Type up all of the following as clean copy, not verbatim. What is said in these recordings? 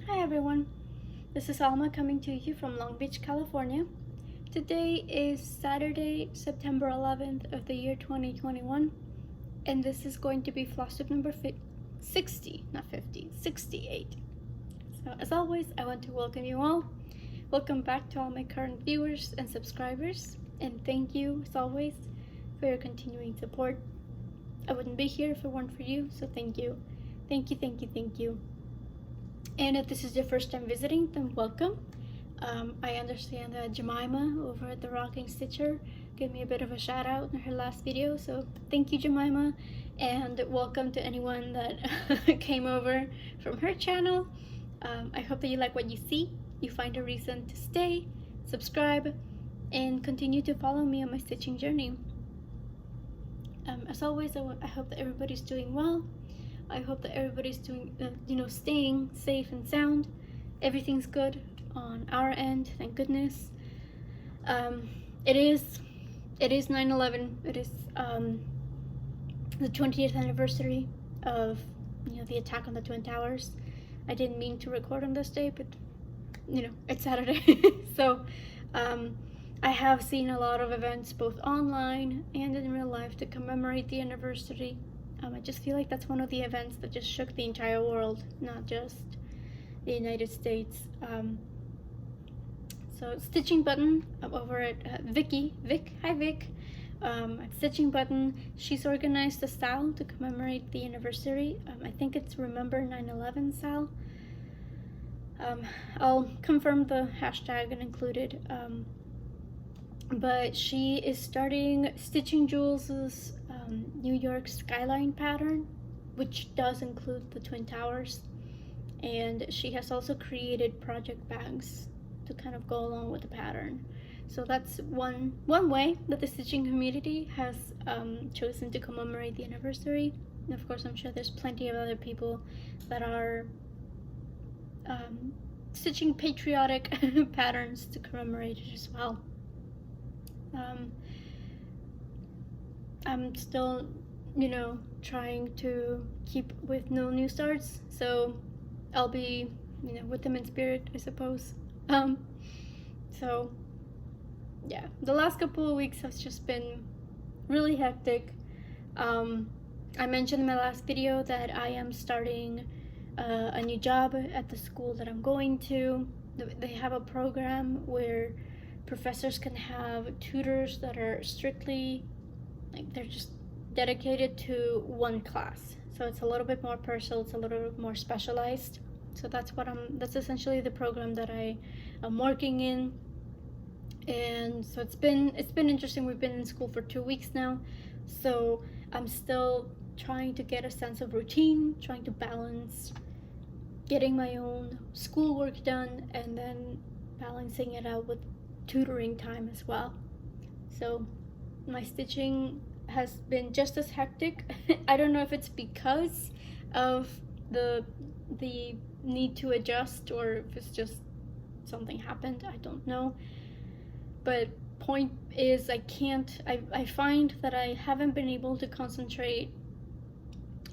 Hi everyone, this is Alma coming to you from Long Beach, California. Today is Saturday, September 11th of the year 2021, and this is going to be FlossTube number 60, not 50, 68. So as always, I want to welcome you all. Welcome back to all my current viewers and subscribers, and thank you as always for your continuing support. I wouldn't be here if it weren't for you, so thank you. Thank you, thank you, thank you. And if this is your first time visiting, then welcome. I understand that Jemima over at the Rocking Stitcher gave me a bit of a shout out in her last video, so thank you, Jemima, and welcome to anyone that came over from her channel. I hope that you like what you see, you find a reason to stay, subscribe, and continue to follow me on my stitching journey. As always, I hope that everybody's doing well. I hope that everybody's doing, staying safe and sound. Everything's good on our end, thank goodness. It is 9/11. It is the 20th anniversary of the attack on the Twin Towers. I didn't mean to record on this day, but it's Saturday. So I have seen a lot of events both online and in real life to commemorate the anniversary. I just feel like that's one of the events that just shook the entire world, not just the United States. So Stitching Button over at Vic, hi Vic, at Stitching Button, she's organized a style to commemorate the anniversary. I think it's Remember 9/11 style. I'll confirm the hashtag and include it. But she is starting Stitching Jules's New York skyline pattern, which does include the Twin Towers, and she has also created project bags to kind of go along with the pattern. So that's one way that the stitching community has chosen to commemorate the anniversary. And of course, I'm sure there's plenty of other people that are stitching patriotic patterns to commemorate it as well. I'm still, trying to keep with no new starts, so I'll be, with them in spirit, I suppose. So yeah, the last couple of weeks have just been really hectic. I mentioned in my last video that I am starting a new job at the school that I'm going to. They have a program where professors can have tutors that are strictly, they're just dedicated to one class. So it's a little bit more personal, it's a little bit more specialized. So that's essentially the program that I am working in. And so it's been interesting. We've been in school for 2 weeks now. So I'm still trying to get a sense of routine, trying to balance getting my own schoolwork done and then balancing it out with tutoring time as well. So my stitching has been just as hectic. I don't know if it's because of the need to adjust or if it's just something happened, I don't know. But point is, I find that I haven't been able to concentrate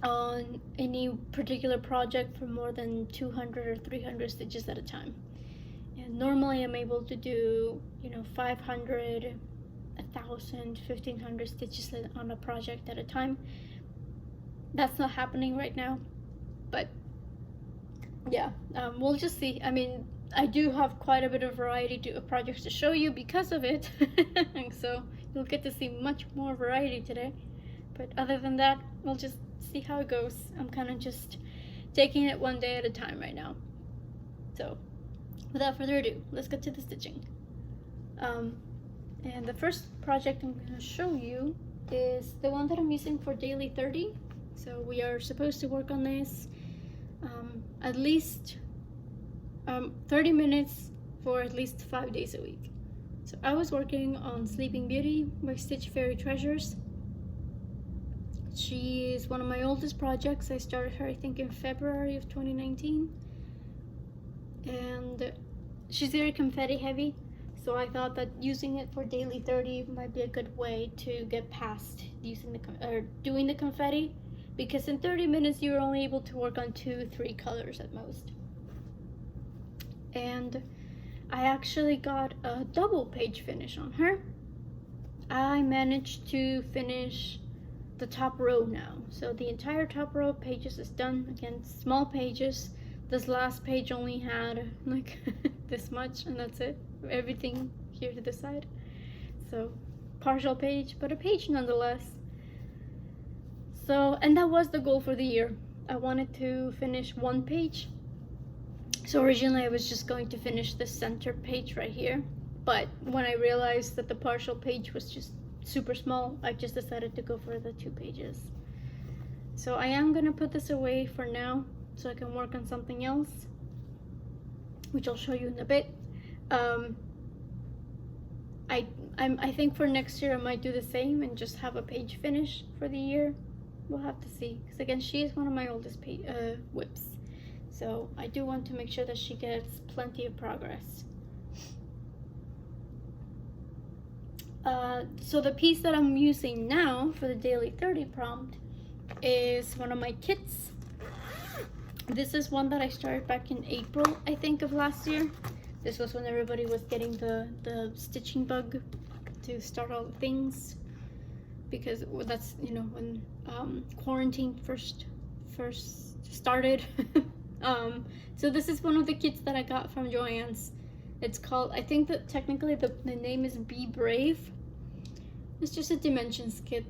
on any particular project for more than 200 or 300 stitches at a time. And normally I'm able to do 500, 1,000, 1,500 stitches on a project at a time. That's not happening right now, but yeah, we'll just see. I mean, I do have quite a bit of variety of projects to show you because of it. So you'll get to see much more variety today, but other than that, we'll just see how it goes. I'm kind of just taking it one day at a time right now. So without further ado, let's get to the stitching. And the first project I'm going to show you is the one that I'm using for Daily 30. So we are supposed to work on this at least 30 minutes for at least 5 days a week. So I was working on Sleeping Beauty by Stitch Fairy Treasures. She is one of my oldest projects. I started her, I think, in February of 2019. And she's very confetti heavy, so I thought that using it for Daily 30 might be a good way to get past doing the confetti, because in 30 minutes you're only able to work on 2-3 colors at most. and I actually got a double page finish on her. I managed to finish the top row now. So the entire top row of pages is done. Again, small pages. This last page only had like this much, and that's it. Everything here to the side. So partial page, but a page nonetheless. So, and that was the goal for the year. I wanted to finish one page. So originally I was just going to finish the center page right here, but when I realized that the partial page was just super small, I just decided to go for the 2 pages. So I am gonna put this away for now so I can work on something else, which I'll show you in a bit. I think for next year I might do the same and just have a page finish for the year. We'll have to see, because again, she is one of my oldest whips. So I do want to make sure that she gets plenty of progress. So the piece that I'm using now for the daily 30 prompt is one of my kits. This is one that I started back in April, I think, of last year. This was when everybody was getting the stitching bug to start all the things, because that's, you know, when quarantine first started. So this is one of the kits that I got from Joann's. It's called, I think that technically the name is Be Brave. It's just a dimensions kit.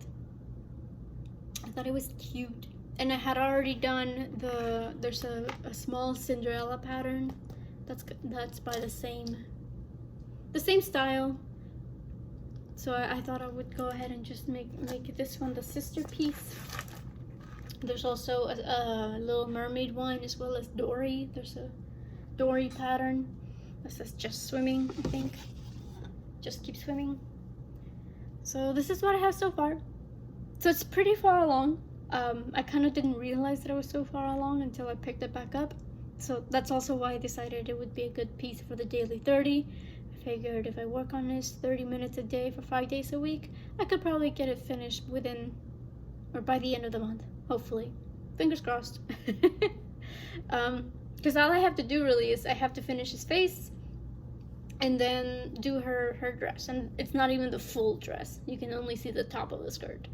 I thought it was cute. And I had already done there's a small Cinderella pattern that's by the same style. So I thought I would go ahead and just make this one the sister piece. There's also a Little Mermaid one, as well as Dory. There's a Dory pattern. This is just swimming, I think. Just keep swimming. So this is what I have so far. So it's pretty far along. I kind of didn't realize that I was so far along until I picked it back up. So that's also why I decided it would be a good piece for the daily 30. I figured if I work on this 30 minutes a day for 5 days a week, I could probably get it finished within, or by the end of the month. Hopefully, fingers crossed. Because all I have to do really is I have to finish his face and then do her dress, and it's not even the full dress. You can only see the top of the skirt.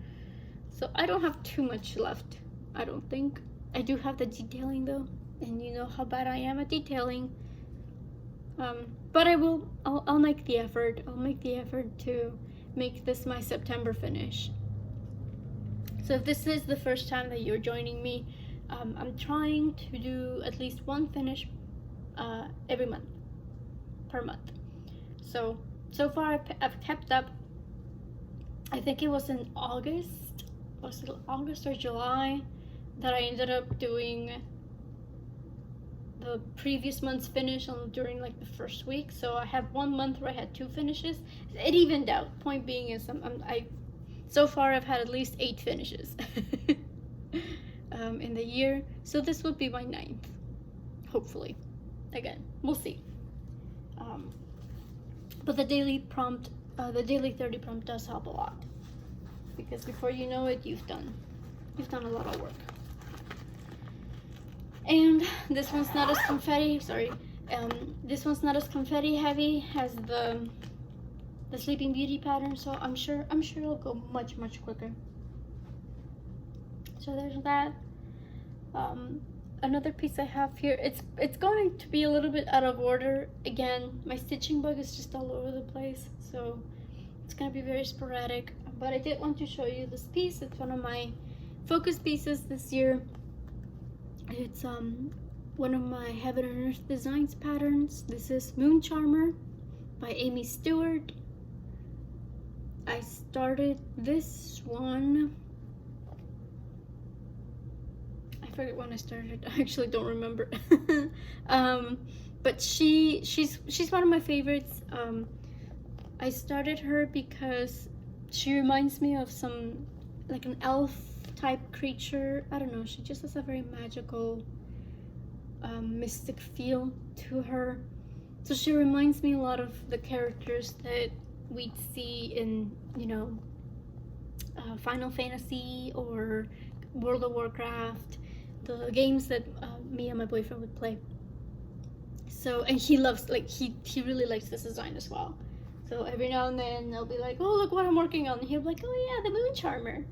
So I don't have too much left, I don't think. I do have the detailing though, and you know how bad I am at detailing. But I'll make the effort. I'll make the effort to make this my September finish. So if this is the first time that you're joining me, I'm trying to do at least one finish every month, per month. So far I've kept up. I think it was in August, was it August or July, that I ended up doing the previous month's finish during like the first week. So I have 1 month where I had 2 finishes. It evened out. Point being is so far I've had at least 8 finishes in the year. So this would be my 9th, hopefully. Again, we'll see. But the daily prompt, the daily 30 prompt does help a lot, because before you know it, you've done a lot of work. And this one's not as confetti. Sorry, this one's not as confetti heavy as the Sleeping Beauty pattern, so I'm sure it'll go much quicker. So there's that. Another piece I have here, it's going to be a little bit out of order. Again, my stitching bug is just all over the place, so it's gonna be very sporadic. But I did want to show you this piece. It's one of my focus pieces this year. It's one of my Heaven and Earth Designs patterns. This is Moon Charmer by Amy Stewart. I started this one, I forget when I started. I actually don't remember. But she's one of my favorites. I started her because she reminds me of some, like an elf type creature. I don't know, she just has a very magical, mystic feel to her. So she reminds me a lot of the characters that we'd see in, you know, Final Fantasy or World of Warcraft, the games that me and my boyfriend would play. So, and he loves, like, he really likes this design as well. So every now and then I'll be like, oh, look what I'm working on. And he'll be like, oh yeah, the moon charmer.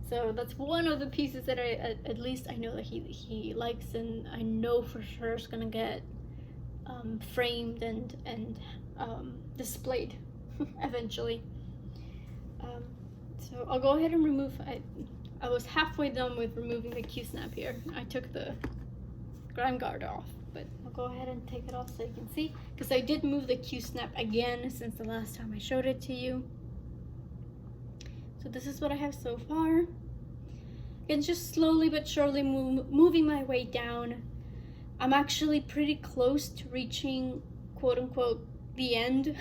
So that's one of the pieces that I, at least I know that he likes, and I know for sure it's gonna get framed and displayed eventually. So I'll go ahead and remove, I was halfway done with removing the Q-snap here. I took the grime guard off, but I'll go ahead and take it off so you can see, because I did move the Q-snap again since the last time I showed it to you. So this is what I have so far. And just slowly but surely moving my way down. I'm actually pretty close to reaching, quote unquote, the end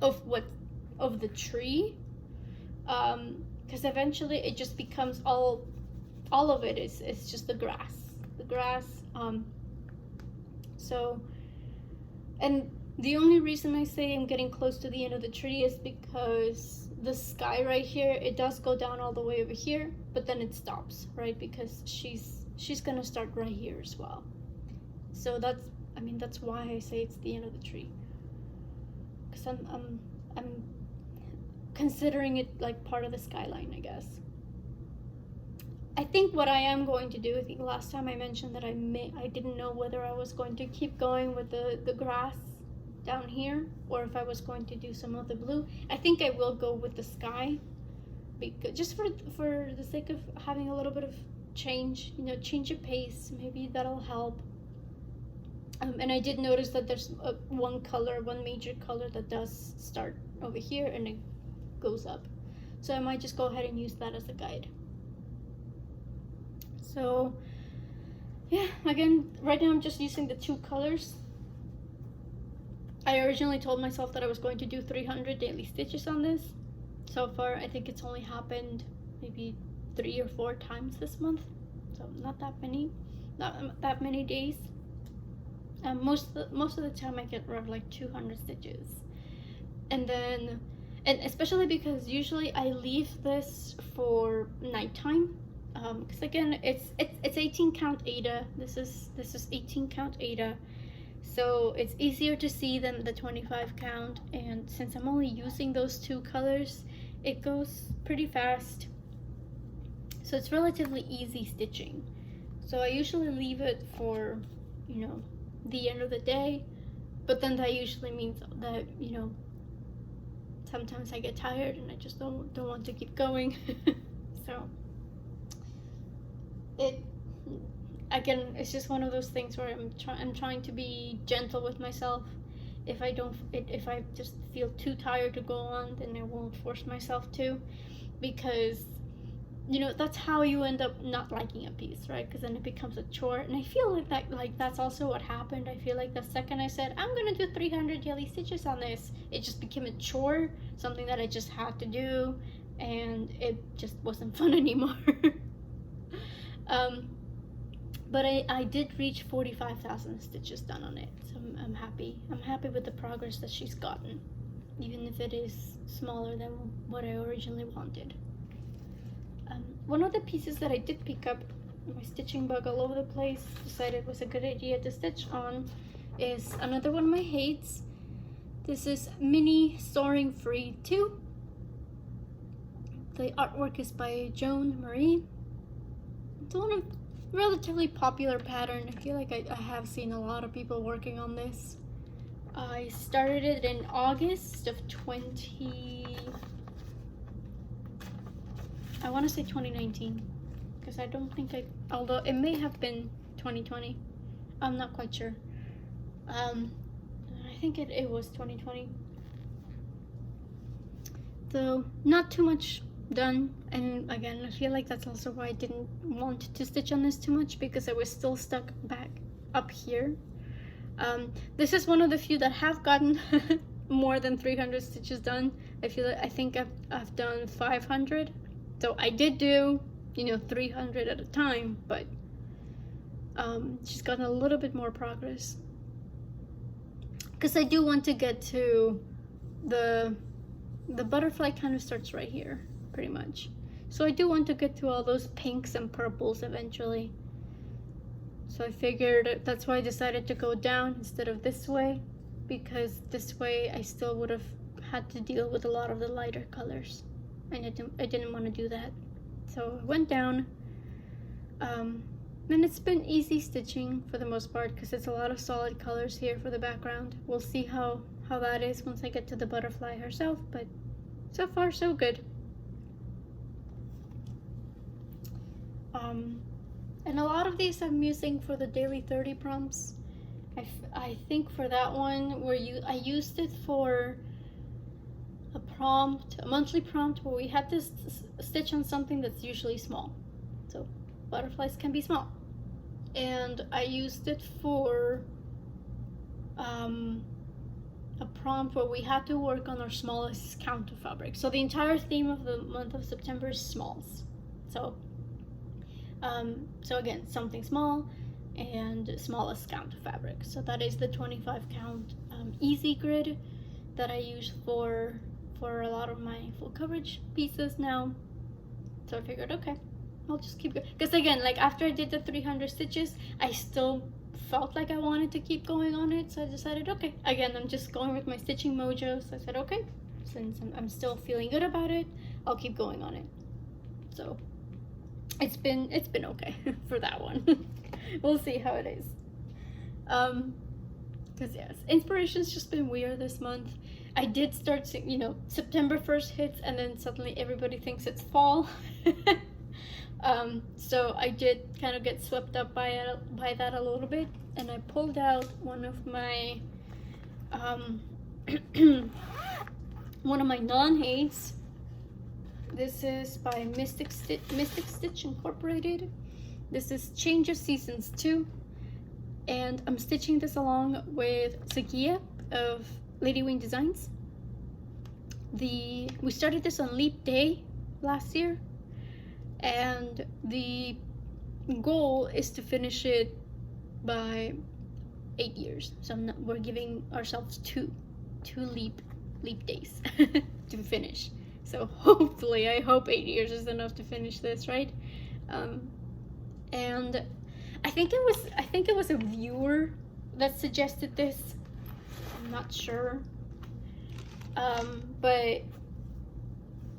of the tree. Because eventually it just becomes all of it is just the grass. So, and the only reason I say I'm getting close to the end of the tree is because the sky right here, it does go down all the way over here, but then it stops, right? Because she's gonna start right here as well. So that's why I say it's the end of the tree. Because I'm considering it like part of the skyline, I guess. I think what I am going to do, I think last time I mentioned that I didn't know whether I was going to keep going with the grass down here or if I was going to do some of the blue. I think I will go with the sky, because just for the sake of having a little bit of change, change of pace, maybe that'll help. And I did notice that there's one major color that does start over here and it goes up. So I might just go ahead and use that as a guide. So yeah, again, right now I'm just using the two colors. I originally told myself that I was going to do 300 daily stitches on this. So far, I think it's only happened maybe 3 or 4 times this month. So not that many days. Most of the time I get around like 200 stitches. And especially because usually I leave this for nighttime. Because again, it's 18 count Aida. This is 18 count Aida. So it's easier to see than the 25 count, and since I'm only using those two colors, it goes pretty fast. So it's relatively easy stitching. So I usually leave it for, the end of the day, but then that usually means that, sometimes I get tired and I just don't want to keep going. So again, it's just one of those things where I'm trying to be gentle with myself. If I just feel too tired to go on, then I won't force myself to, because that's how you end up not liking a piece, right? Because then it becomes a chore. And I feel like that's also what happened. I feel like the second I said I'm gonna do 300 daily stitches on this, it just became a chore, something that I just had to do, and it just wasn't fun anymore. But I did reach 45,000 stitches done on it, so I'm happy. I'm happy with the progress that she's gotten, even if it is smaller than what I originally wanted. One of the pieces that I did pick up, my stitching bug all over the place, decided was a good idea to stitch on, is another one of my hates. This is Mini Soaring Free 2. The artwork is by Joan Marie. It's one of relatively popular pattern. I feel like I have seen a lot of people working on this. I started it in August of 2019, because I don't think although it may have been 2020, I'm not quite sure. I think it was 2020. So not too much done, and again, I feel like that's also why I didn't want to stitch on this too much, because I was still stuck back up here. This is one of the few that have gotten more than 300 stitches done. I think I've done 500, so I did do 300 at a time, but she's gotten a little bit more progress, because I do want to get to the butterfly. Kind of starts right here pretty much, so I do want to get to all those pinks and purples eventually. So I figured that's why I decided to go down instead of this way, because this way I still would have had to deal with a lot of the lighter colors, and I didn't want to do that. So I went down, and it's been easy stitching for the most part because it's a lot of solid colors here for the background. We'll see how that is once I get to the butterfly herself, but so far so good. And a lot of these I'm using for the daily 30 prompts. I think for that one I used it for a monthly prompt where we had to stitch on something that's usually small. So butterflies can be small. And I used it for a prompt where we had to work on our smallest count of fabric. So the entire theme of the month of September is smalls. So again, something small and smallest count of fabric. So that is the 25 count easy grid that I use for a lot of my full coverage pieces now. So I figured, okay, I'll just keep going. Because again, like after I did the 300 stitches, I still felt like I wanted to keep going on it. So I decided, okay, again, I'm just going with my stitching mojo. So I said, okay, since I'm still feeling good about it, I'll keep going on it. So it's been okay for that one. We'll see how it is. Because yes, inspiration's just been weird this month. I did start seeing, September 1st hits and then suddenly everybody thinks it's fall. So I did kind of get swept up by that a little bit, and I pulled out one of my non-hates. This is by Mystic Stitch Incorporated. This is Change of Seasons 2, and I'm stitching this along with Zakia of Lady Wing Designs. We started this on Leap Day last year, and the goal is to finish it by 8 years. So we're giving ourselves two leap days to finish. So hopefully, I hope 8 years is enough to finish this, right? And I think it was a viewer that suggested this. I'm not sure. But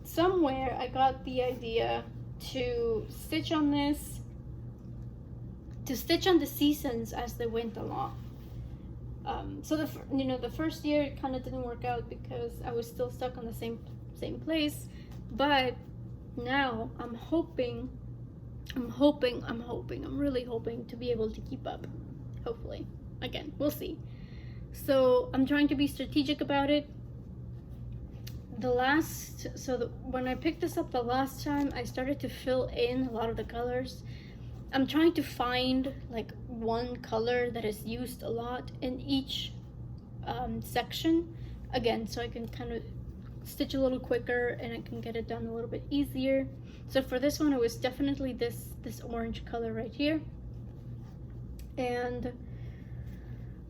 somewhere I got the idea to stitch on this, to stitch on the seasons as they went along. So the first year it kind of didn't work out because I was still stuck on the same place, but now I'm really hoping to be able to keep up. Hopefully. Again, we'll see. So I'm trying to be strategic about it. When I picked this up the last time, I started to fill in a lot of the colors. I'm trying to find like one color that is used a lot in each section, again, so I can kind of stitch a little quicker and I can get it done a little bit easier. So for this one, it was definitely this orange color right here. And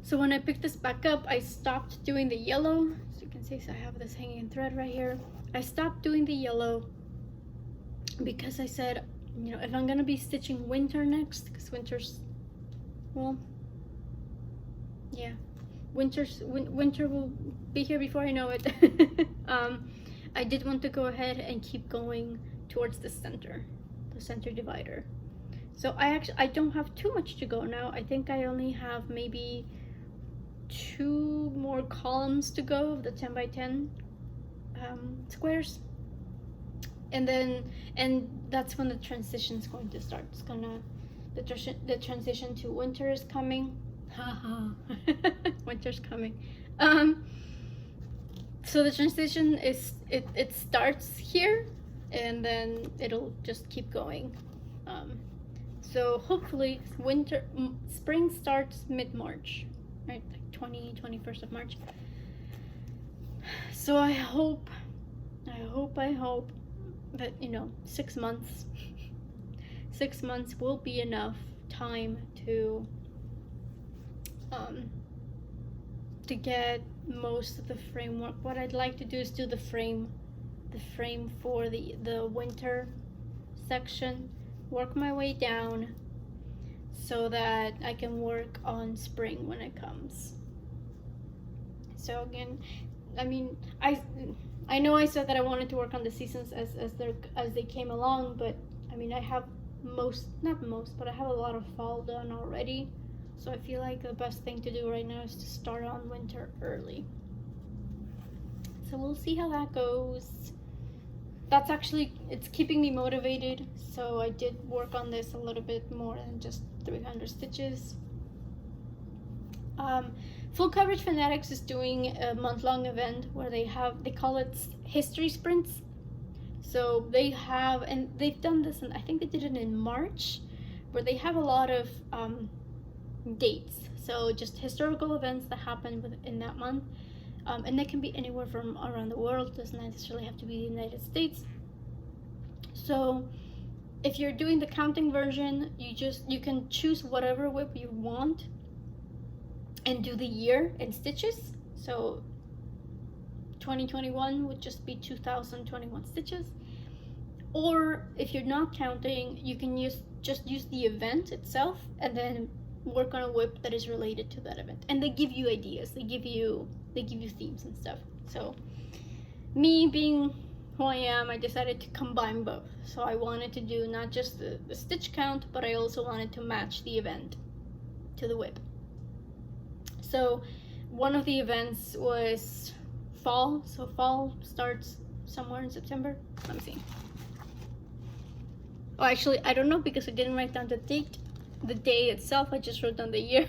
so when I picked this back up, I stopped doing the yellow. So you can see, so I have this hanging thread right here. I stopped doing the yellow because I said, if I'm gonna be stitching winter next, because winter's, well, yeah, winter will be here before I know it. I did want to go ahead and keep going towards the center divider. So I don't have too much to go now. I think I only have maybe 2 more columns to go of the 10 by 10 squares, and that's when the transition is going to start. The transition to winter is coming. Winter's coming. So the transition is it starts here, and then it'll just keep going. So hopefully spring starts mid-March, right? Like 21st of March. So I hope that 6 months 6 months will be enough time to get most of the framework. What I'd like to do is do the frame for the winter section, work my way down, so that I can work on spring when it comes. So again, I mean, I know I said that I wanted to work on the seasons as they came along, but I mean, I have not most, but I have a lot of fall done already. So I feel like the best thing to do right now is to start on winter early. So we'll see how that goes. That's actually, it's keeping me motivated. So I did work on this a little bit more than just 300 stitches. Full Coverage Fanatics is doing a month-long event where they call it history sprints. So they have, and they've done this, and I think they did it in March, where they have a lot of dates. So just historical events that happen within that month. And they can be anywhere from around the world. It doesn't necessarily have to be the United States. So if you're doing the counting version, you can choose whatever whip you want and do the year in stitches. So 2021 would just be 2021 stitches. Or if you're not counting, you can just use the event itself and then work on a whip that is related to that event. And they give you ideas. They give you themes and stuff. So me being who I am, I decided to combine both. So I wanted to do not just the stitch count, but I also wanted to match the event to the whip. So one of the events was fall. So fall starts somewhere in September. Let me see. Oh, actually, I don't know because I didn't write down the date, the day itself. I just wrote down the year,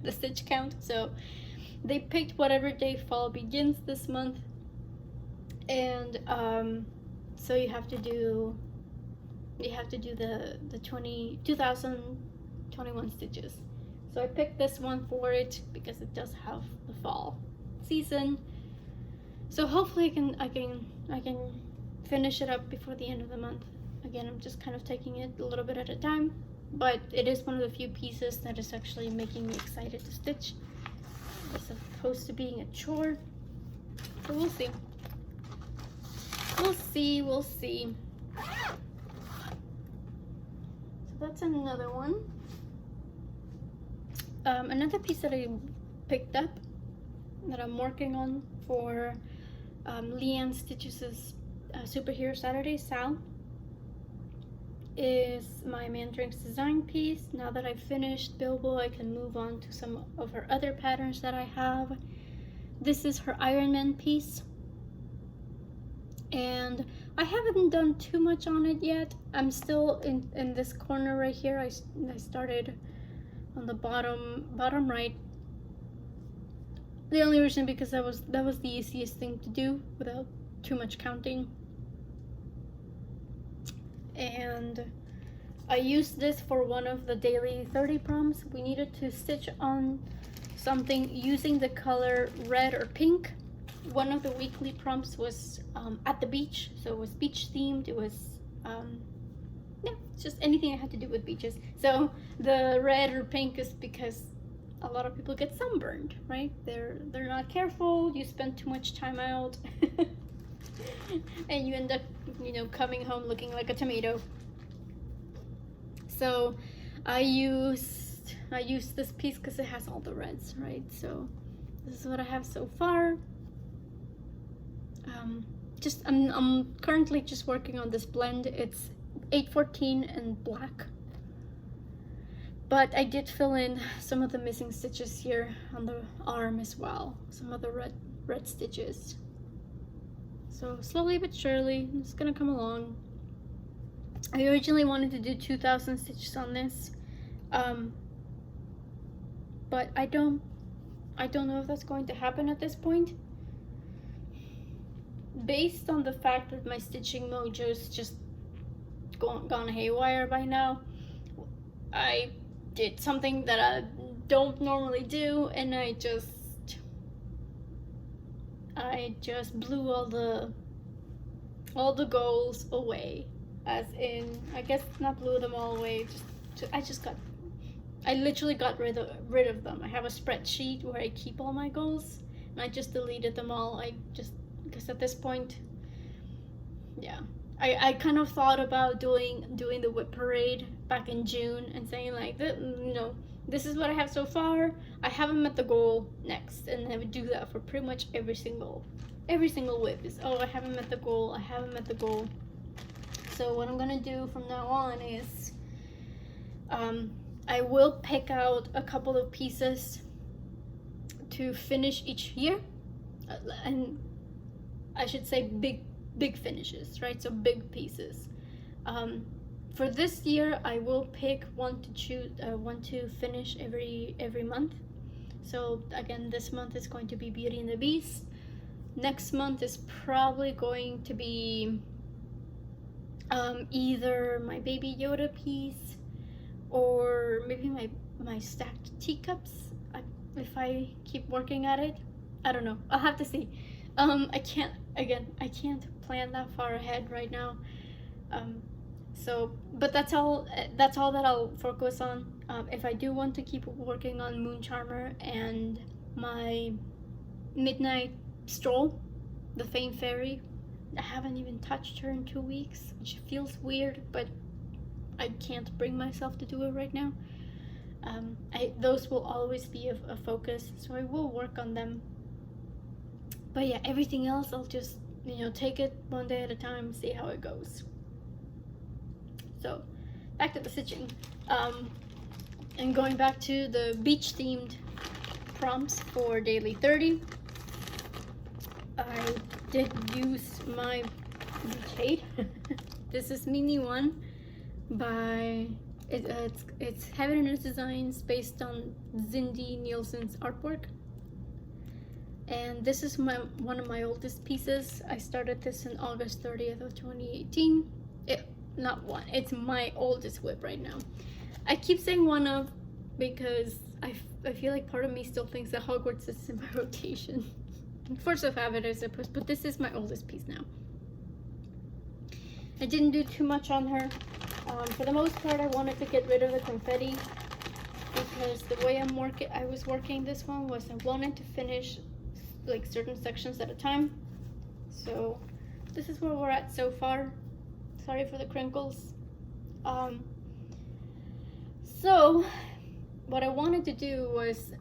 the stitch count. So they picked whatever day fall begins this month. And so you have to do the 2021 stitches. So I picked this one for it because it does have the fall season. So hopefully I can finish it up before the end of the month. Again, I'm just kind of taking it a little bit at a time, but it is one of the few pieces that is actually making me excited to stitch, as opposed to being a chore. So we'll see. We'll see. So that's another one. Another piece that I picked up that I'm working on for Leanne Stitches' Superhero Saturday, Sal, is my Mandarin's design piece. Now that I've finished Bilbo, I can move on to some of her other patterns that I have. This is her Iron Man piece, and I haven't done too much on it yet. I'm still in this corner right here. I started on the bottom right. The only reason because that was the easiest thing to do without too much counting. And I used this for one of the daily 30 prompts. We needed to stitch on something using the color red or pink. One of the weekly prompts was at the beach, so it was beach themed. It was just anything I had to do with beaches. So the red or pink is because a lot of people get sunburned, right? They're not careful. You spend too much time out, and you end up, coming home looking like a tomato. So I used this piece because it has all the reds, right? So this is what I have so far. I'm currently just working on this blend. It's 814 and black, but I did fill in some of the missing stitches here on the arm as well, some of the red stitches. So slowly but surely it's gonna come along. I originally wanted to do 2,000 stitches on this, but I don't know if that's going to happen at this point, based on the fact that my stitching mojo's just gone haywire by now. I did something that I don't normally do, and I just blew all the goals away. As in, I guess not blew them all away, I literally got rid of them. I have a spreadsheet where I keep all my goals, and I just deleted them all. Because at this point, yeah, I kind of thought about doing the whip parade back in June and saying like, this is what I have so far. I haven't met the goal, next. And I would do that for pretty much every single whip. Is, oh, I haven't met the goal, I haven't met the goal. So what I'm gonna do from now on is I will pick out a couple of pieces to finish each year, and I should say big finishes, right? So big pieces. For this year, I will pick one to finish every month. So again, this month is going to be Beauty and the Beast. Next month is probably going to be either my Baby Yoda piece or maybe my stacked teacups. If I keep working at it, I don't know. I'll have to see. I can't plan that far ahead right now. But that's all that I'll focus on. If I do want to keep working on Moon Charmer and my Midnight Stroll, the Fame Fairy, I haven't even touched her in 2 weeks, which feels weird, but I can't bring myself to do it right now. Those will always be a focus, so I will work on them. But yeah, everything else I'll just, take it one day at a time, see how it goes. So back to the stitching, and going back to the beach themed prompts for daily 30. I did use my beach hate. This is mini one by it's Heaven and Earth Designs, based on Cindy Nielsen's artwork. And this is one of my oldest pieces. I started this in August 30th of 2018. It's my oldest whip right now. I keep saying one of because I feel like part of me still thinks that Hogwarts is in my rotation. Force of habit, I suppose, but this is my oldest piece now. I didn't do too much on her. For the most part, I wanted to get rid of the confetti because the way I was working this one was I wanted to finish like certain sections at a time. So this is where we're at so far. Sorry for the crinkles. So what I wanted to do was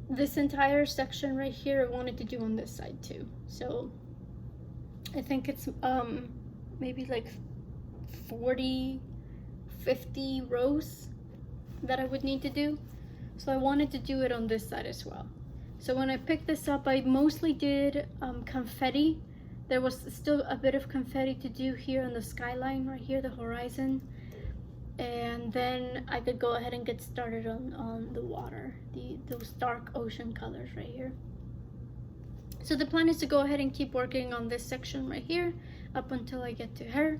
this entire section right here, I wanted to do on this side too. So I think it's maybe like 40-50 rows that I would need to do. So I wanted to do it on this side as well. So when I picked this up, I mostly did confetti. There was still a bit of confetti to do here on the skyline right here, the horizon. And then I could go ahead and get started on the water, those dark ocean colors right here. So the plan is to go ahead and keep working on this section right here up until I get to her.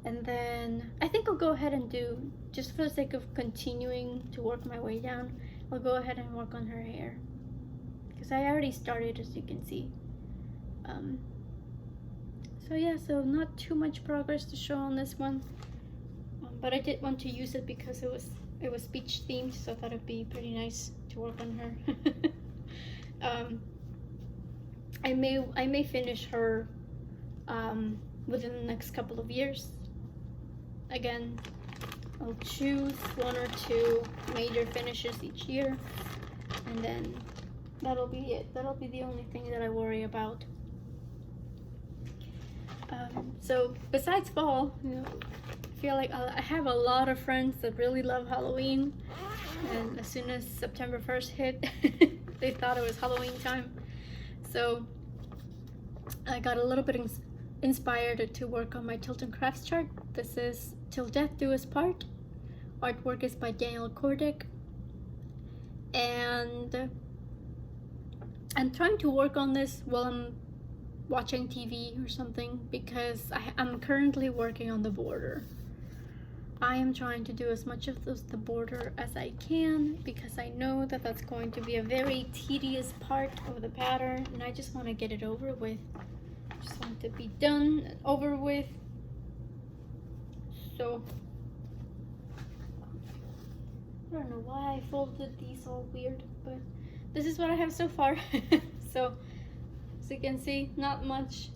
And then I think I'll go ahead and do, just for the sake of continuing to work my way down, I'll go ahead and work on her hair. Because I already started, as you can see. So yeah, so not too much progress to show on this one. But I did want to use it because it was beach themed, so I thought it'd be pretty nice to work on her. I may finish her within the next couple of years. Again, I'll choose 1 or 2 major finishes each year, and then that'll be it. That'll be the only thing that I worry about. So besides fall, I feel like I have a lot of friends that really love Halloween, and as soon as September 1st hit, they thought it was Halloween time. So I got a little bit inspired to work on my Tilt and Crafts chart. This is Till Death Do Us Part. Artwork is by Daniel Kordick, and I'm trying to work on this while I'm watching TV or something, because I'm currently working on the border. I am trying to do as much of the border as I can, because I know that that's going to be a very tedious part of the pattern, and I just want to get it over with. I just want it to be done and over with. So I don't know why I folded these all weird, but this is what I have so far. So as you can see, not much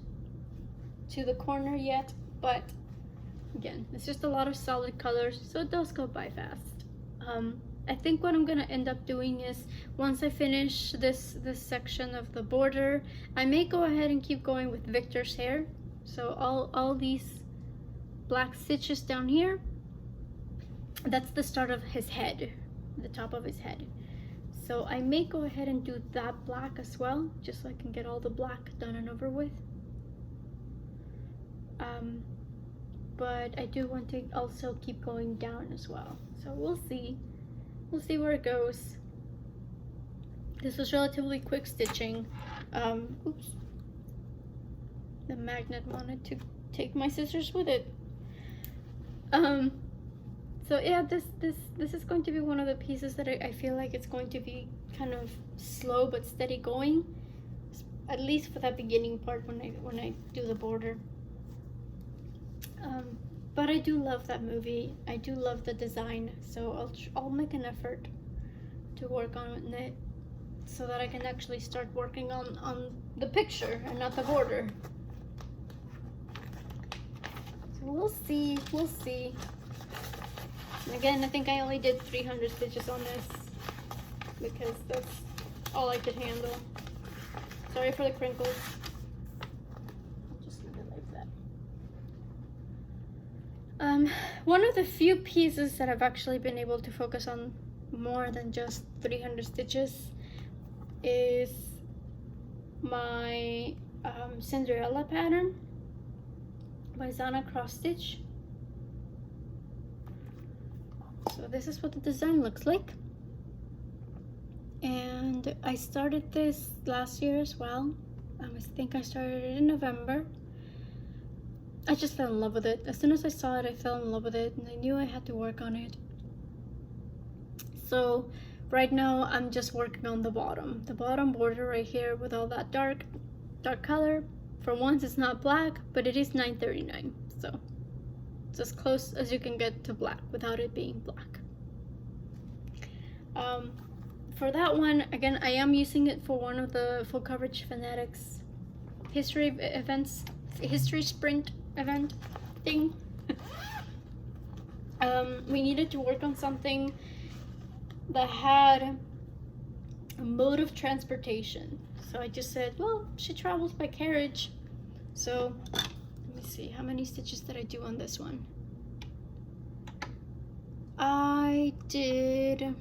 to the corner yet, but again, it's just a lot of solid colors, so it does go by fast. I think what I'm gonna end up doing is, once I finish this section of the border, I may go ahead and keep going with Victor's hair. So all these black stitches down here, that's the start of his head, the top of his head. So I may go ahead and do that black as well, just so I can get all the black done and over with. But I do want to also keep going down as well. So we'll see where it goes. This was relatively quick stitching. Oops, the magnet wanted to take my scissors with it. So yeah, this is going to be one of the pieces that I feel like it's going to be kind of slow but steady going, at least for that beginning part when I do the border. But I do love that movie. I do love the design, so I'll make an effort to work on it so that I can actually start working on the picture and not the border. So we'll see. Again, I think I only did 300 stitches on this because that's all I could handle. Sorry for the crinkles. I'll just leave it like that. One of the few pieces that I've actually been able to focus on more than just 300 stitches is my Cinderella pattern by Zana cross stitch. So this is what the design looks like, and I started this last year as well. I think I started it in November. I just fell in love with it. As soon as I saw it, I fell in love with it, and I knew I had to work on it. So right now I'm just working on the bottom border right here with all that dark color. For once, it's not black, but it is 939, so it's as close as you can get to black without it being black. For that one, again, I am using it for one of the Full Coverage Fanatics history events, history sprint event thing. We needed to work on something that had a mode of transportation. So I just said, well, she travels by carriage. So let me see, how many stitches did I do on this one? I did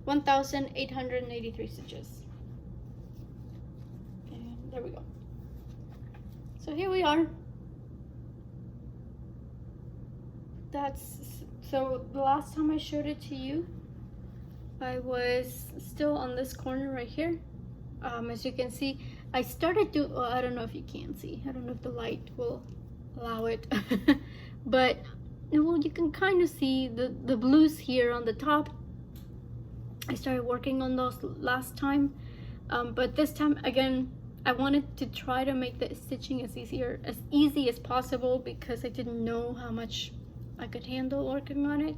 1,883 stitches. And there we go. So here we are. So the last time I showed it to you, I was still on this corner right here. As you can see, I started to, well, I don't know if you can see, I don't know if the light will allow it, but well, you can kind of see the blues here on the top. I started working on those last time, but this time, again, I wanted to try to make the stitching as easy as possible because I didn't know how much I could handle working on it.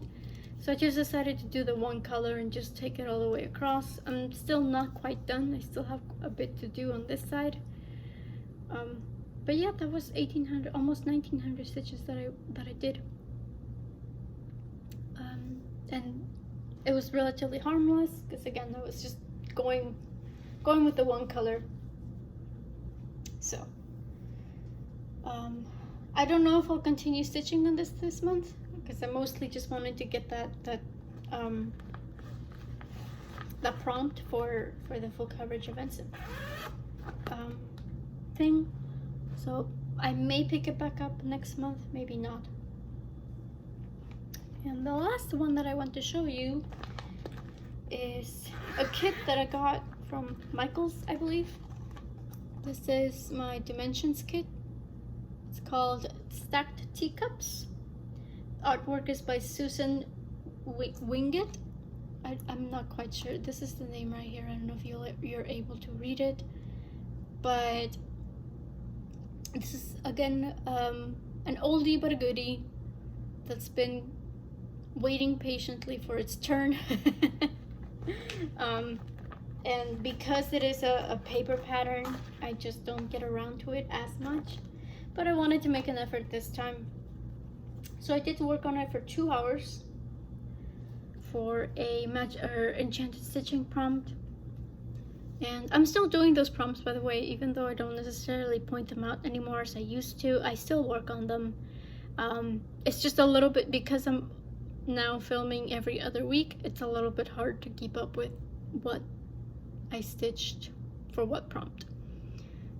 So I just decided to do the one color and just take it all the way across. I'm still not quite done. I still have a bit to do on this side. But yeah, that was 1,800, almost 1,900 stitches that I did. And it was relatively harmless because, again, I was just going with the one color. So I don't know if I'll continue stitching on this month because I mostly just wanted to get that prompt for the full coverage events thing. So I may pick it back up next month, maybe not. And the last one that I want to show you is a kit that I got from Michael's, I believe. This is my Dimensions kit. It's called Stacked Teacups. Artwork is by Susan Wingett. I'm not quite sure. This is the name right here. I don't know if you're able to read it, but this is, again, an oldie but a goodie that's been waiting patiently for its turn. And because it is a paper pattern, I just don't get around to it as much. but I wanted to make an effort this time. So I did work on it for 2 hours for a enchanted stitching prompt. And I'm still doing those prompts, by the way, even though I don't necessarily point them out anymore as I used to. I still work on them. It's just a little bit, because I'm now filming every other week, it's a little bit hard to keep up with what I stitched for what prompt.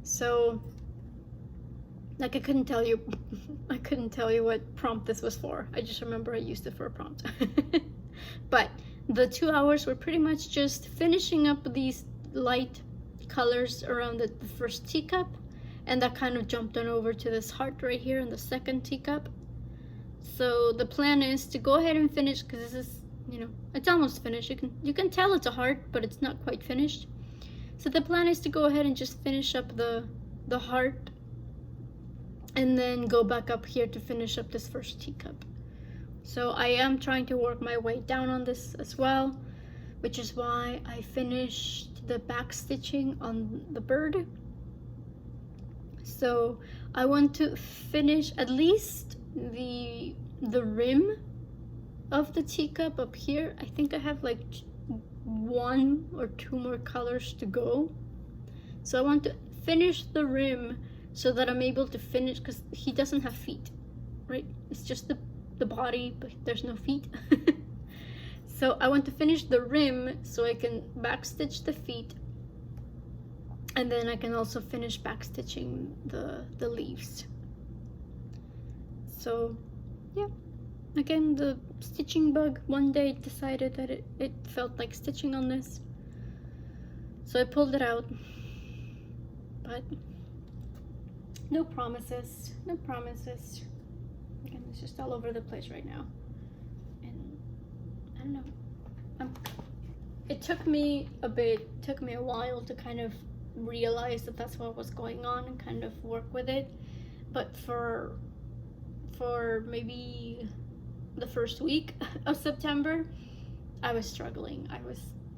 So, like, I couldn't tell you what prompt this was for. I just remember I used it for a prompt. But the 2 hours were pretty much just finishing up these light colors around the first teacup, and that kind of jumped on over to this heart right here in the second teacup. So the plan is to go ahead and finish, because this is, it's almost finished. You can tell it's a heart, but it's not quite finished. So the plan is to go ahead and just finish up the heart, and then go back up here to finish up this first teacup. So I am trying to work my way down on this as well, which is why I finished the back stitching on the bird. So I want to finish at least the rim of the teacup up here. I think I have like 1 or 2 more colors to go. So I want to finish the rim so that I'm able to finish, because he doesn't have feet, right? It's just the body, but there's no feet. So I want to finish the rim so I can backstitch the feet, and then I can also finish backstitching the leaves. So yeah, again, the stitching bug one day decided that it felt like stitching on this, so I pulled it out. But no promises, no promises. Again, it's just all over the place right now, and I don't know. It took me a while to kind of realize that that's what was going on and kind of work with it. But for maybe the first week of September, I was struggling.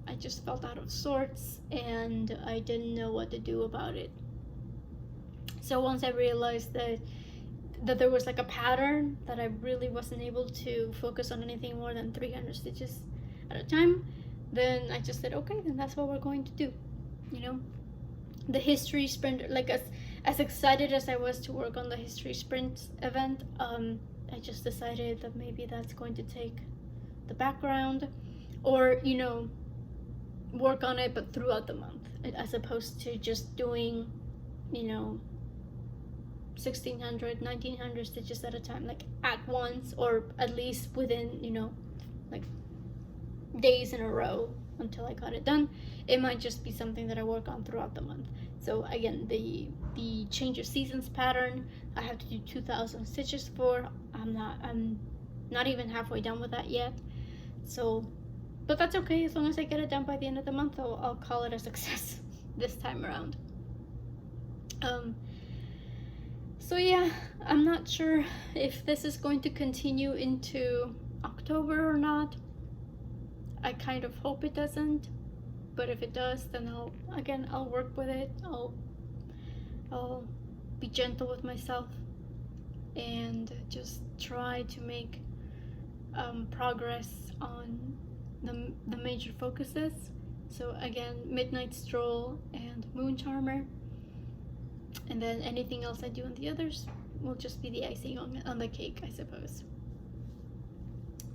I just felt out of sorts, and I didn't know what to do about it. So once I realized that there was like a pattern, that I really wasn't able to focus on anything more than 300 stitches at a time, then I just said, okay, then that's what we're going to do. The history sprint, like as excited as I was to work on the history sprint event, I just decided that maybe that's going to take the background, or work on it but throughout the month, as opposed to just doing 1600, 1900 stitches at a time, like at once, or at least within like days in a row until I got it done. It might just be something that I work on throughout the month. So again, the change of seasons pattern, I have to do 2000 stitches for. I'm not even halfway done with that yet. So, but that's okay, as long as I get it done by the end of the month, I'll call it a success this time around. So yeah, I'm not sure if this is going to continue into October or not. I kind of hope it doesn't, but if it does, then I'll work with it. I'll be gentle with myself and just try to make progress on the major focuses. So again, Midnight Stroll and Moon Charmer, and then anything else I do on the others will just be the icing on the cake, I suppose.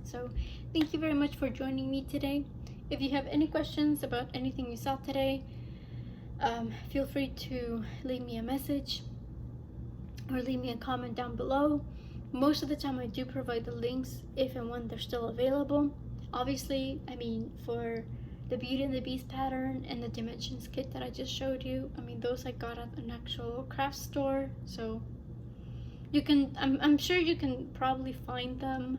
So thank you very much for joining me today. If you have any questions about anything you saw today, feel free to leave me a message or leave me a comment down below. Most of the time I do provide the links if and when they're still available. Obviously, I mean, for the Beauty and the Beast pattern and the Dimensions kit that I just showed you, I mean, those I got at an actual craft store, so you can, I'm sure you can probably find them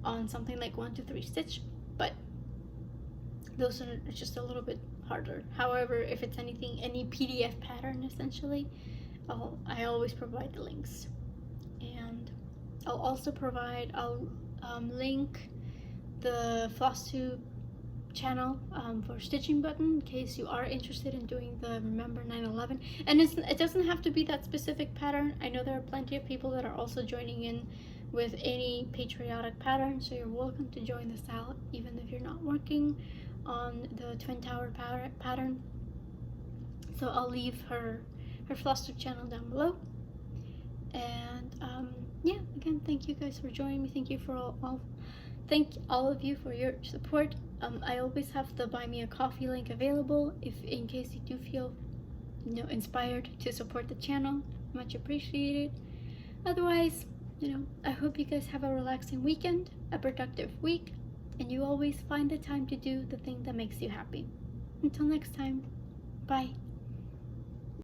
on something like 1-2-3 Stitch, but those are just a little bit harder. However, if it's any PDF pattern, essentially, I always provide the links. And I'll link the FlossTube channel for stitching button in case you are interested in doing the Remember 9/11. And it doesn't have to be that specific pattern. I know there are plenty of people that are also joining in with any patriotic pattern, so you're welcome to join this out even if you're not working on the Twin Tower pattern. So I'll leave her FlossTube channel down below. And yeah, again, thank you guys for joining me. Thank you for thank all of you for your support. I always have the Buy Me a Coffee link available if in case you do feel inspired to support the channel. Much appreciated. Otherwise, I hope you guys have a relaxing weekend, a productive week, and you always find the time to do the thing that makes you happy. Until next time, bye.